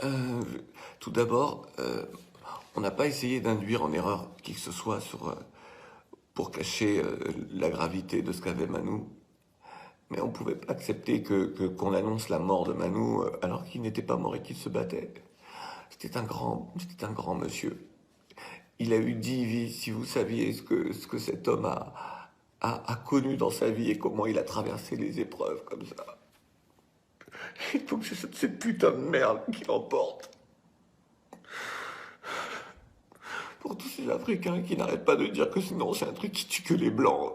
Euh, Tout d'abord, on n'a pas essayé d'induire en erreur qui que ce soit pour cacher la gravité de ce qu'avait Manu, mais on pouvait pas accepter qu'on annonce la mort de Manu alors qu'il n'était pas mort et qu'il se battait. C'était un grand monsieur. Il a eu 10 vies. Si vous saviez ce que cet homme a connu dans sa vie et comment il a traversé les épreuves comme ça. Il faut que c'est cette putain de merde qui l'emporte. Pour tous ces Africains qui n'arrêtent pas de dire que sinon c'est un truc qui tue que les Blancs.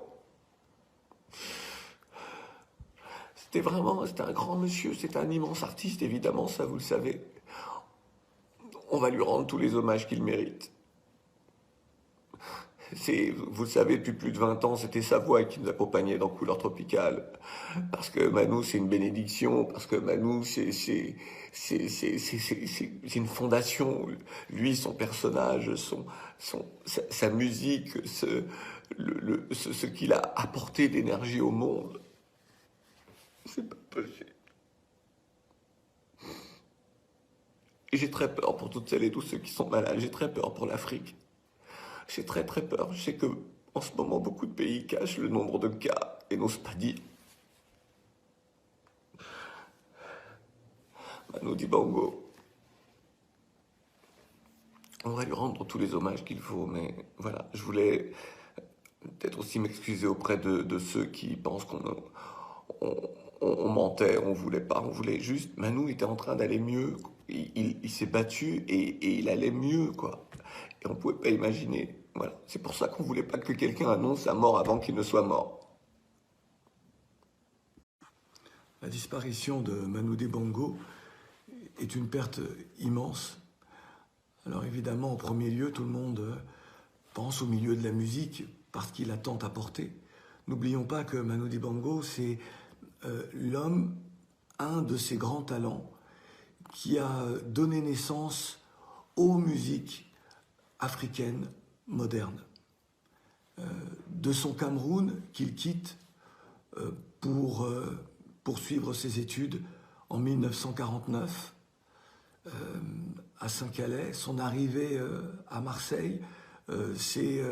C'était un grand monsieur, c'était un immense artiste, évidemment, ça vous le savez. On va lui rendre tous les hommages qu'il mérite. Vous le savez, depuis plus de 20 ans, c'était sa voix qui nous accompagnait dans Couleur Tropicale. Parce que Manu, c'est une bénédiction, parce que Manu, c'est une fondation. Lui, son personnage, sa musique, ce qu'il a apporté d'énergie au monde. C'est pas possible. Et j'ai très peur pour toutes celles et tous ceux qui sont malades. J'ai très peur pour l'Afrique. J'ai très très peur. Je sais que en ce moment, beaucoup de pays cachent le nombre de cas et n'osent pas dire. Manu Dibango, on va lui rendre tous les hommages qu'il faut, mais voilà, je voulais peut-être aussi m'excuser auprès de ceux qui pensent on, on mentait, on voulait pas, on voulait juste. Manu était en train d'aller mieux. Il s'est battu et il allait mieux, quoi. Et on pouvait pas imaginer. Voilà. C'est pour ça qu'on voulait pas que quelqu'un annonce sa mort avant qu'il ne soit mort. La disparition de Manu Dibango est une perte immense. Alors évidemment, en premier lieu, tout le monde pense au milieu de la musique parce qu'il a tant apporté. N'oublions pas que Manu Dibango, c'est l'homme, un de ces grands talents qui a donné naissance aux musiques africaines modernes. De son Cameroun qu'il quitte pour poursuivre ses études en 1949 à Saint-Calais. Son arrivée à Marseille, c'est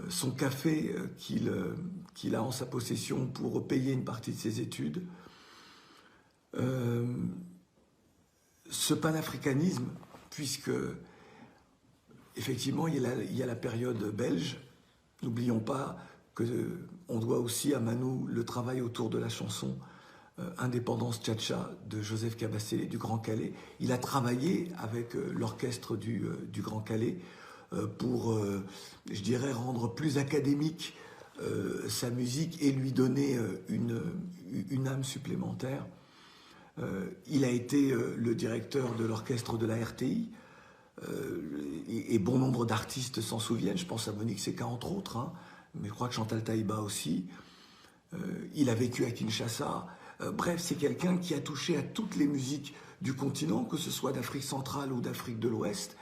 son café qu'il a en sa possession pour payer une partie de ses études. Ce panafricanisme, puisque effectivement il y a la période belge, n'oublions pas qu'on doit aussi à Manu le travail autour de la chanson Indépendance Tcha-Tcha de Joseph Kabasele du Grand Calais. Il a travaillé avec l'orchestre du Grand Calais pour, je dirais, rendre plus académique sa musique et lui donner une âme supplémentaire. Il a été le directeur de l'orchestre de la RTI et bon nombre d'artistes s'en souviennent. Je pense à Monique Seka entre autres, hein, mais je crois que Chantal Taïba aussi. Il a vécu à Kinshasa. Bref, c'est quelqu'un qui a touché à toutes les musiques du continent, que ce soit d'Afrique centrale ou d'Afrique de l'Ouest,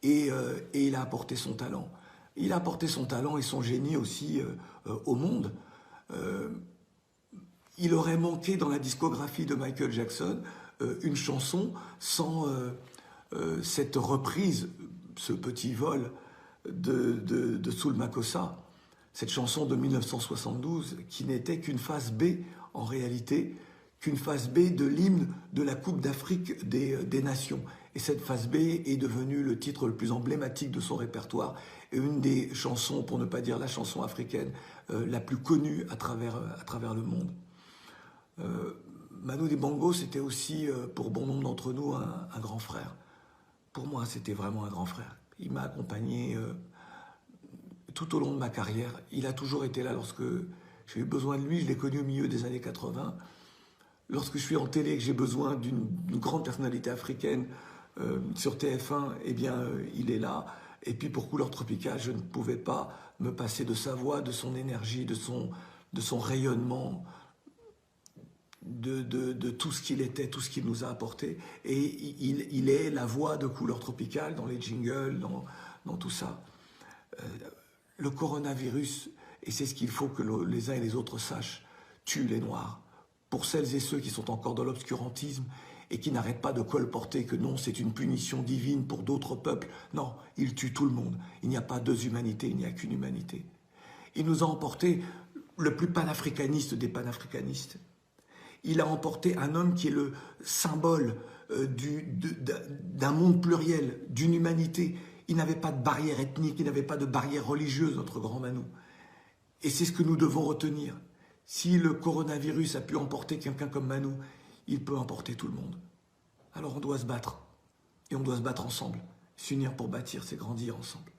et il a apporté son talent. Il a apporté son talent et son génie aussi au monde. Il aurait manqué dans la discographie de Michael Jackson une chanson sans cette reprise, ce petit vol de Soul Makossa, cette chanson de 1972 qui n'était qu'une phase B en réalité, qu'une phase B de l'hymne de la Coupe d'Afrique des Nations. Et cette phase B est devenue le titre le plus emblématique de son répertoire et une des chansons, pour ne pas dire la chanson africaine, la plus connue à travers le monde. Manu Dibango, c'était aussi, pour bon nombre d'entre nous, un grand frère. Pour moi, c'était vraiment un grand frère. Il m'a accompagné tout au long de ma carrière. Il a toujours été là lorsque j'ai eu besoin de lui. Je l'ai connu au milieu des années 80. Lorsque je suis en télé et que j'ai besoin d'une grande personnalité africaine sur TF1, eh bien, il est là. Et puis pour Couleur Tropicale, je ne pouvais pas me passer de sa voix, de son énergie, de son rayonnement, de tout ce qu'il était, tout ce qu'il nous a apporté. Et il est la voix de Couleur Tropicale dans les jingles, dans tout ça. Le coronavirus, et c'est ce qu'il faut que les uns et les autres sachent, tue les Noirs. Pour celles et ceux qui sont encore dans l'obscurantisme et qui n'arrête pas de colporter que non, c'est une punition divine pour d'autres peuples. Non, il tue tout le monde. Il n'y a pas deux humanités, il n'y a qu'une humanité. Il nous a emporté le plus panafricaniste des panafricanistes. Il a emporté un homme qui est le symbole d'un monde pluriel, d'une humanité. Il n'avait pas de barrière ethnique, il n'avait pas de barrière religieuse, notre grand Manu. Et c'est ce que nous devons retenir. Si le coronavirus a pu emporter quelqu'un comme Manu, il peut emporter tout le monde. Alors on doit se battre. Et on doit se battre ensemble. S'unir pour bâtir, c'est grandir ensemble.